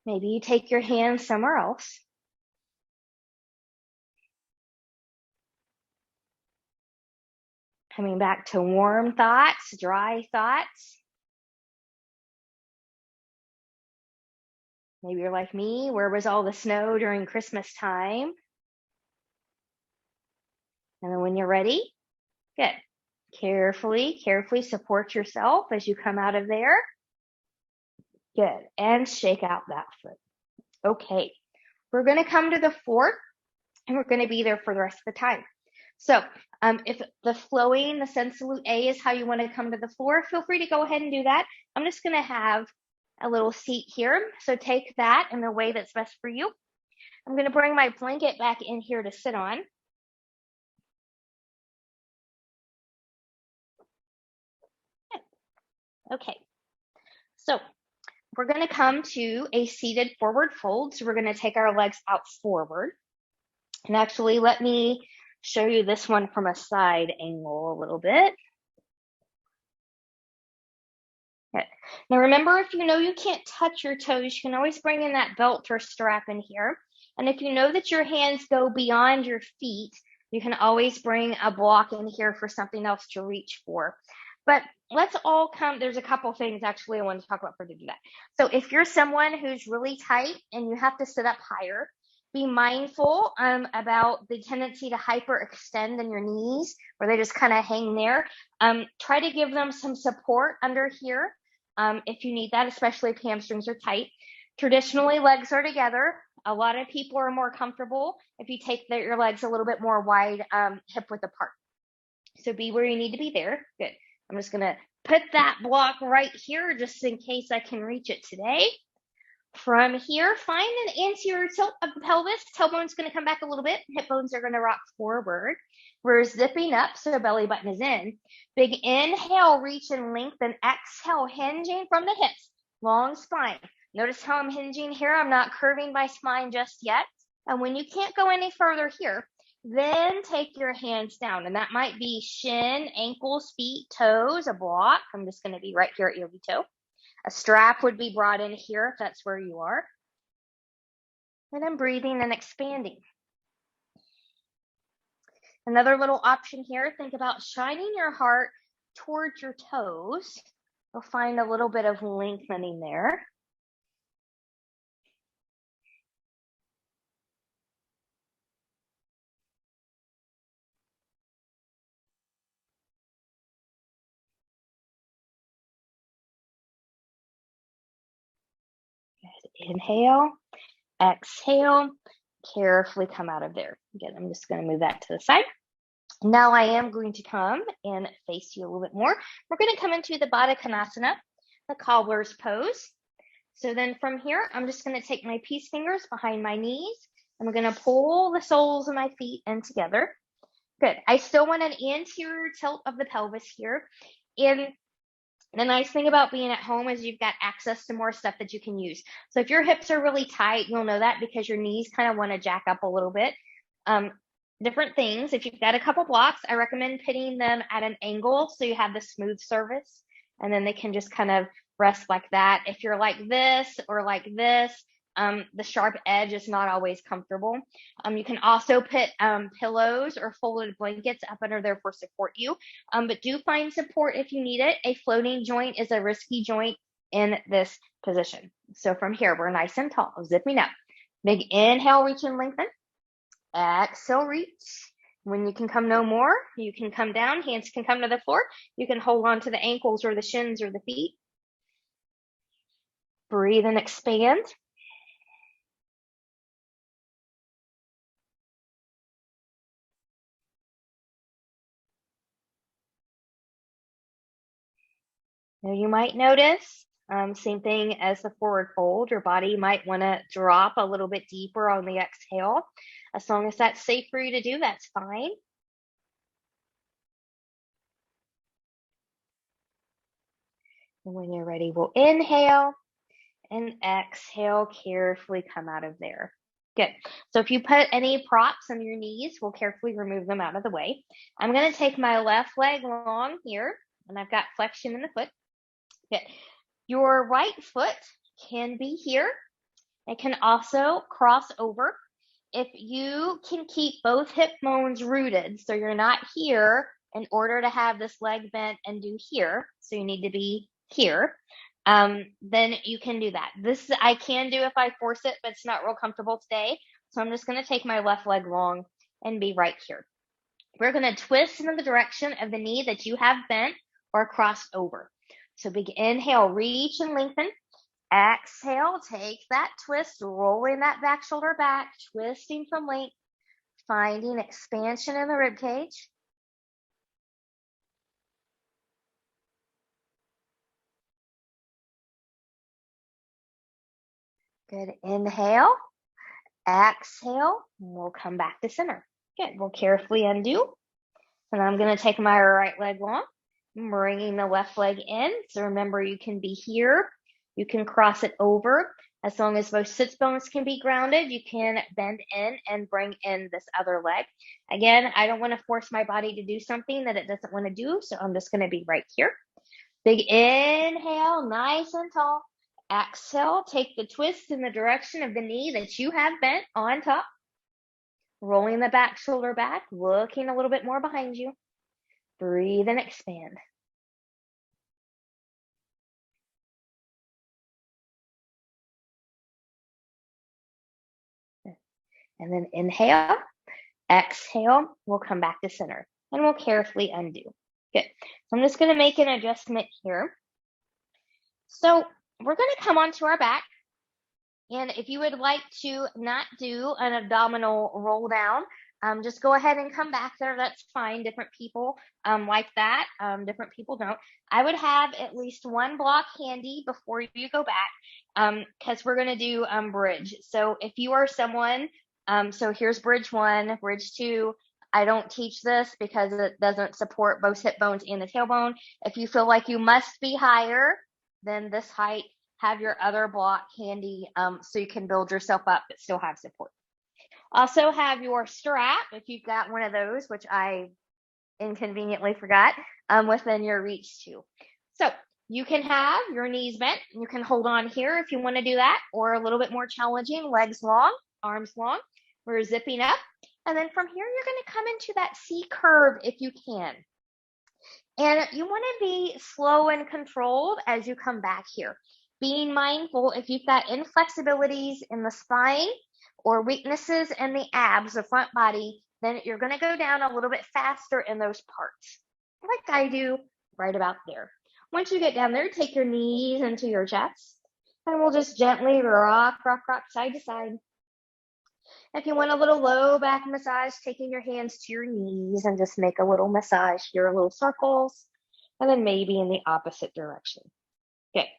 Maybe you take your hands somewhere else. Coming back to warm thoughts, dry thoughts. Maybe you're like me. Where was all the snow during Christmas time? And then when you're ready, good. Carefully support yourself as you come out of there. Good. And shake out that foot. Okay. We're going to come to the floor and we're going to be there for the rest of the time. So if the flowing, the sun salute A is how you want to come to the floor, feel free to go ahead and do that. I'm just going to have a little seat here. So take that in the way that's best for you. I'm going to bring my blanket back in here to sit on. Okay. So we're going to come to a seated forward fold. So we're going to take our legs out forward. And actually, let me show you this one from a side angle a little bit. Okay. Now remember, if you know you can't touch your toes, you can always bring in that belt or strap in here. And if you know that your hands go beyond your feet, you can always bring a block in here for something else to reach for. But let's all come, there's a couple things actually I want to talk about for to do that. So if you're someone who's really tight and you have to sit up higher, be mindful about the tendency to hyperextend in your knees, where they just kind of hang there. Try to give them some support under here if you need that, especially if hamstrings are tight. Traditionally, legs are together. A lot of people are more comfortable if you take your legs a little bit more wide, hip width apart. So be where you need to be there. Good. I'm just going to put that block right here just in case I can reach it today. From here, find an anterior tilt of the pelvis. Tailbone's going to come back a little bit. Hip bones are going to rock forward. We're zipping up, so belly button is in. Big inhale, reach and lengthen. Exhale, hinging from the hips. Long spine. Notice how I'm hinging here. I'm not curving my spine just yet. And when you can't go any further here, then take your hands down. And that might be shin, ankles, feet, toes, a block. I'm just going to be right here at yogi toe. A strap would be brought in here if that's where you are. And I'm breathing and expanding. Another little option here, think about shining your heart towards your toes. You'll find a little bit of lengthening there. Good. Inhale, exhale, carefully come out of there. Again, I'm just going to move that to the side. Now I am going to come and face you a little bit more. We're going to come into the Batakanasana, the cobbler's pose. So then from here, I'm just going to take my peace fingers behind my knees, and we're going to pull the soles of my feet in together. Good. I still want an anterior tilt of the pelvis here. And the nice thing about being at home is you've got access to more stuff that you can use. So if your hips are really tight, you'll know that because your knees kind of want to jack up a little bit. Different things. If you've got a couple blocks, I recommend pitting them at an angle so you have the smooth surface, and then they can just kind of rest like that. If you're like this or like this, the sharp edge is not always comfortable. You can also put pillows or folded blankets up under there for support you, but do find support if you need it. A floating joint is a risky joint in this position. So from here, we're nice and tall, zipping up. Big inhale, reach and lengthen. Exhale, reach. When you can come no more, you can come down. Hands can come to the floor. You can hold on to the ankles or the shins or the feet. Breathe and expand. Now you might notice, same thing as the forward fold, your body might want to drop a little bit deeper on the exhale. As long as that's safe for you to do, that's fine. And when you're ready, we'll inhale and exhale, carefully come out of there. Good. So if you put any props on your knees, we'll carefully remove them out of the way. I'm going to take my left leg long here, and I've got flexion in the foot. Good. Your right foot can be here. It can also cross over. If you can keep both hip bones rooted, so you're not here in order to have this leg bent and do here, so you need to be here, then you can do that. This I can do if I force it, but it's not real comfortable today. So I'm just going to take my left leg long and be right here. We're going to twist in the direction of the knee that you have bent or crossed over. So big inhale, reach and lengthen. Exhale, take that twist, rolling that back shoulder back, twisting from length, finding expansion in the rib cage. Good. Inhale, exhale, and we'll come back to center. Good. We'll carefully undo. And I'm going to take my right leg long, bringing the left leg in. So remember, you can be here. You can cross it over. As long as both sit bones can be grounded, you can bend in and bring in this other leg. Again, I don't want to force my body to do something that it doesn't want to do, so I'm just going to be right here. Big inhale, nice and tall. Exhale, take the twist in the direction of the knee that you have bent on top. Rolling the back shoulder back, looking a little bit more behind you. Breathe and expand. And then inhale, exhale, we'll come back to center and we'll carefully undo. Good. So I'm just going to make an adjustment here. So we're going to come onto our back. And if you would like to not do an abdominal roll down, just go ahead and come back there. That's fine. Different people like that. Different people don't. I would have at least one block handy before you go back because we're going to do bridge. So if you are someone, so here's bridge 1, bridge 2. I don't teach this because it doesn't support both hip bones and the tailbone. If you feel like you must be higher than this height, have your other block handy so you can build yourself up but still have support. Also have your strap, if you've got one of those, which I inconveniently forgot, within your reach too. So you can have your knees bent. You can hold on here if you want to do that, or a little bit more challenging, legs long, arms long. We're zipping up. And then from here, you're going to come into that C curve if you can. And you want to be slow and controlled as you come back here. Being mindful if you've got inflexibilities in the spine or weaknesses in the abs, the front body, then you're going to go down a little bit faster in those parts, like I do right about there. Once you get down there, take your knees into your chest, and we'll just gently rock, rock, rock, side to side. If you want a little low back massage, taking your hands to your knees and just make a little massage here, little circles, and then maybe in the opposite direction. Okay.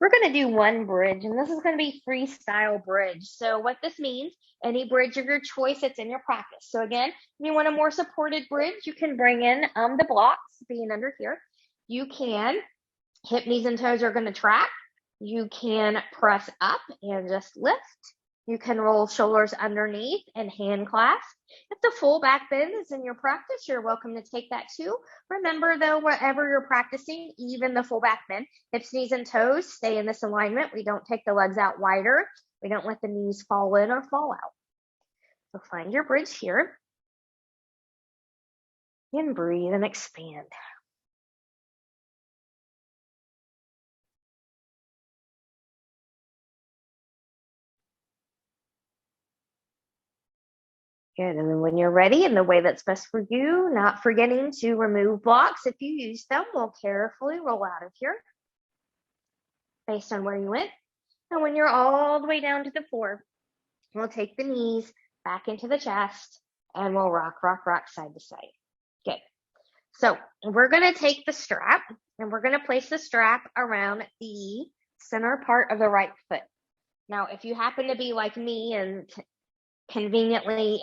We're going to do one bridge, and this is going to be freestyle bridge. So what this means, any bridge of your choice that's in your practice. So again, if you want a more supported bridge, you can bring in the blocks being under here. You can, hip, knees, and toes are going to track. You can press up and just lift. You can roll shoulders underneath and hand clasp. If the full back bend is in your practice, you're welcome to take that too. Remember though, wherever you're practicing, even the full back bend, hips, knees, and toes stay in this alignment. We don't take the legs out wider. We don't let the knees fall in or fall out. So find your bridge here. And breathe and expand. Good. And then when you're ready in the way that's best for you, not forgetting to remove blocks if you use them, we'll carefully roll out of here based on where you went. And when you're all the way down to the floor, we'll take the knees back into the chest and we'll rock, rock, rock side to side. Good. So we're going to take the strap and we're going to place the strap around the center part of the right foot. Now, if you happen to be like me and inconveniently,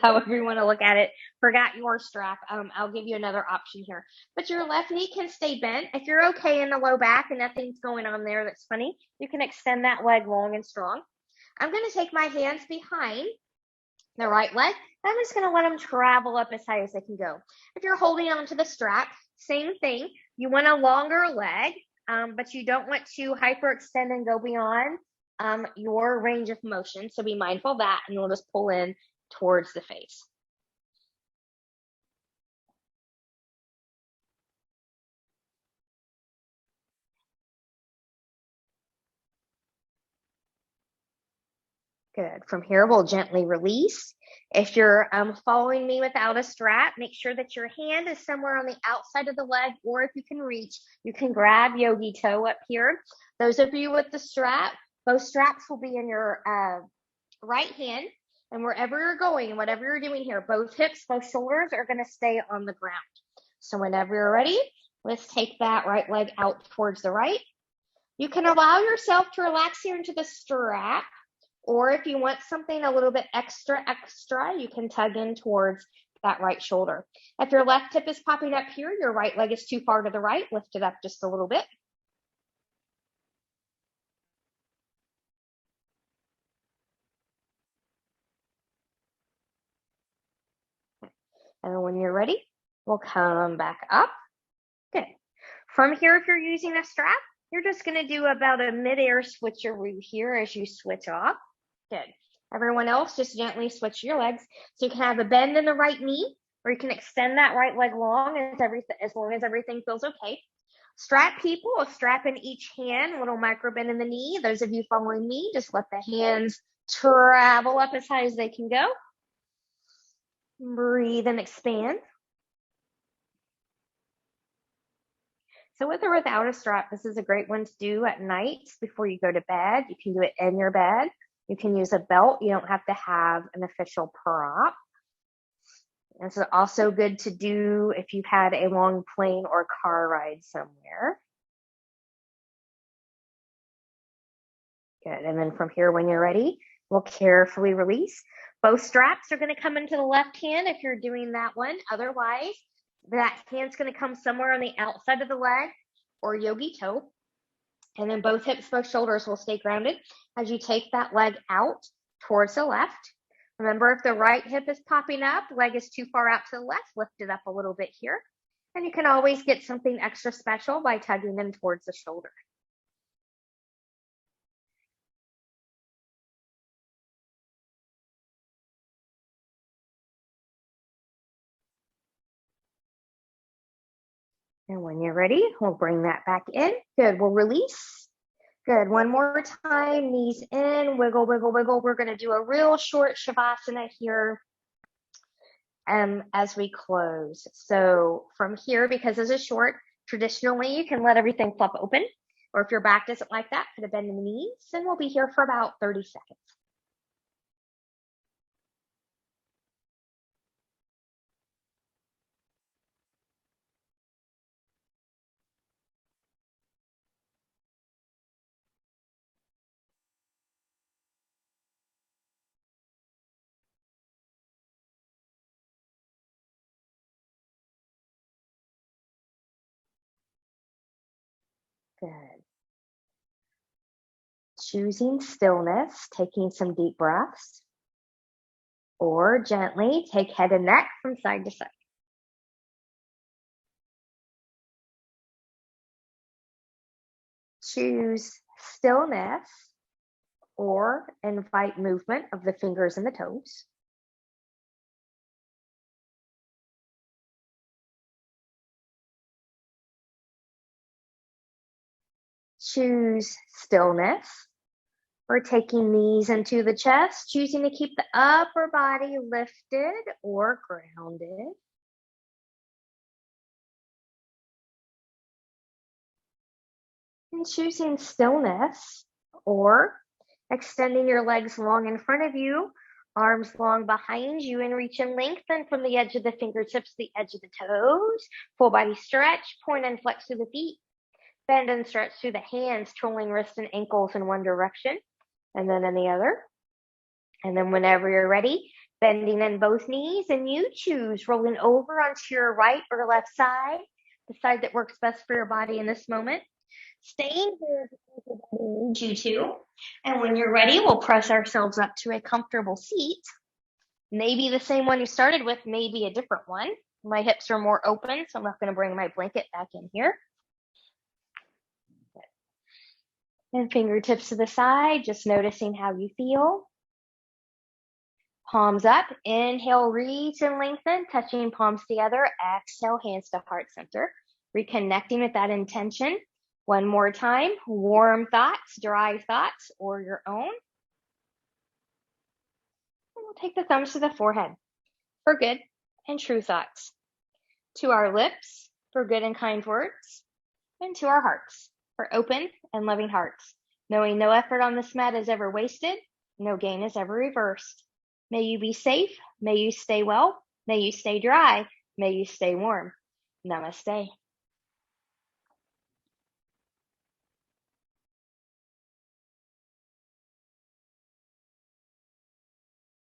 however you want to look at it, forgot your strap, I'll give you another option here. But your left knee can stay bent. If you're okay in the low back and nothing's going on there that's funny, you can extend that leg long and strong. I'm going to take my hands behind the right leg. I'm just going to let them travel up as high as they can go. If you're holding onto the strap, same thing. You want a longer leg. but you don't want to hyperextend and go beyond your range of motion. So be mindful of that, and you'll just pull in towards the face. Good. From here, we'll gently release. If you're following me without a strap, make sure that your hand is somewhere on the outside of the leg, or if you can reach, you can grab yogi toe up here. Those of you with the strap, both straps will be in your right hand, and wherever you're going, whatever you're doing here, both hips, both shoulders are going to stay on the ground. So whenever you're ready, let's take that right leg out towards the right. You can allow yourself to relax here into the strap. Or if you want something a little bit extra, you can tug in towards that right shoulder. If your left hip is popping up here, your right leg is too far to the right, lift it up just a little bit. And when you're ready, we'll come back up. Good. From here, if you're using a strap, you're just going to do about a midair switcheroo here as you switch off. Good. Everyone else, just gently switch your legs. So you can have a bend in the right knee, or you can extend that right leg long as long as everything feels okay. Strap people, a strap in each hand, a little micro bend in the knee. Those of you following me, just let the hands travel up as high as they can go. Breathe and expand. So with or without a strap, this is a great one to do at night before you go to bed. You can do it in your bed. You can use a belt. You don't have to have an official prop. This is also good to do if you've had a long plane or car ride somewhere. Good. And then from here, when you're ready, we'll carefully release. Both straps are going to come into the left hand if you're doing that one. Otherwise, that hand's going to come somewhere on the outside of the leg or yogi toe. And then both hips, both shoulders will stay grounded as you take that leg out towards the left. Remember, if the right hip is popping up, leg is too far out to the left, lift it up a little bit here. And you can always get something extra special by tugging them towards the shoulder. And when you're ready, we'll bring that back in. Good, we'll release. Good, one more time, knees in, wiggle, wiggle, wiggle. We're gonna do a real short Shavasana here as we close. So from here, because this is short, traditionally you can let everything flop open, or if your back doesn't like that, put a bend in the knees, and we'll be here for about 30 seconds. Good. Choosing stillness, taking some deep breaths, or gently take head and neck from side to side. Choose stillness or invite movement of the fingers and the toes. Choose stillness or taking knees into the chest, choosing to keep the upper body lifted or grounded. And choosing stillness or extending your legs long in front of you, arms long behind you, and reach and lengthen from the edge of the fingertips to the edge of the toes. Full body stretch, point and flex through the feet. Bend and stretch through the hands, twirling wrists and ankles in one direction, and then in the other. And then whenever you're ready, bending in both knees, and you choose rolling over onto your right or left side, the side that works best for your body in this moment. Staying here if your body needs you to. And when you're ready, we'll press ourselves up to a comfortable seat. Maybe the same one you started with, maybe a different one. My hips are more open, so I'm not going to bring my blanket back in here. And fingertips to the side, just noticing how you feel. Palms up, inhale, reach and lengthen, touching palms together. Exhale, hands to heart center. Reconnecting with that intention. One more time, warm thoughts, dry thoughts, or your own. And we'll take the thumbs to the forehead for good and true thoughts. To our lips for good and kind words. And to our hearts for open and loving hearts. Knowing no effort on this mat is ever wasted, no gain is ever reversed. May you be safe, may you stay well, may you stay dry, may you stay warm. Namaste.